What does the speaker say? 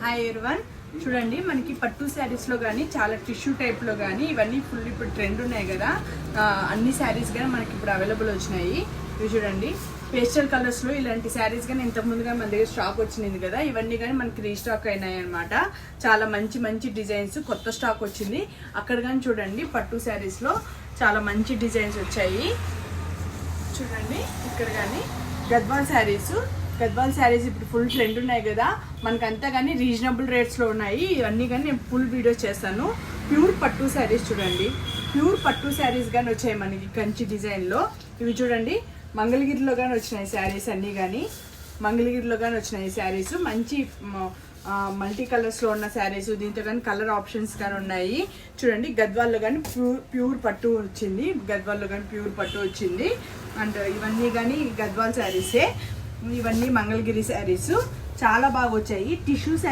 Hi everyone, చూడండి మనకి పట్టు శారీస్లో కానీ చాలా టిష్యూ టైప్లో కానీ ఇవన్నీ ఫుల్ ఇప్పుడు ట్రెండ్ ఉన్నాయి కదా. అన్ని శారీస్ కానీ మనకి ఇప్పుడు అవైలబుల్ వచ్చినాయి. ఇవి చూడండి పేస్టల్ కలర్స్లో ఇలాంటి శారీస్ కానీ ఇంతకుముందుగా మన దగ్గర స్టాక్ వచ్చింది కదా. ఇవన్నీ కానీ మనకి రీస్టాక్ అయినాయి అనమాట. చాలా మంచి మంచి డిజైన్స్ కొత్త స్టాక్ వచ్చింది. అక్కడ కానీ చూడండి పట్టు శారీస్లో చాలా మంచి డిజైన్స్ వచ్చాయి. చూడండి ఇక్కడ కానీ గద్వాల్ శారీస్ ఇప్పుడు ఫుల్ ట్రెండ్ ఉన్నాయి కదా. మనకంతా కానీ రీజనబుల్ రేట్స్లో ఉన్నాయి. ఇవన్నీ కానీ నేను ఫుల్ వీడియో చేస్తాను. ప్యూర్ పట్టు శారీస్ చూడండి, ప్యూర్ పట్టు శారీస్ కానీ వచ్చాయి మనకి కంచి డిజైన్లో. ఇవి చూడండి మంగళగిరిలో కానీ వచ్చినాయి శారీస్ అన్నీ కానీ, మంగళగిరిలో కానీ వచ్చినాయి శారీస్. మంచి మల్టీ కలర్స్లో ఉన్న శారీస్, దీంతో కానీ కలర్ ఆప్షన్స్ కానీ ఉన్నాయి. చూడండి గద్వాల్లో కానీ ప్యూర్ పట్టు వచ్చింది, గద్వాల్లో కానీ ప్యూర్ పట్టు వచ్చింది. అండ్ ఇవన్నీ కానీ గద్వాల్ శారీసే, ఇవన్నీ మంగళగిరి శారీస్ చాలా బాగా వచ్చాయి. టిష్యూ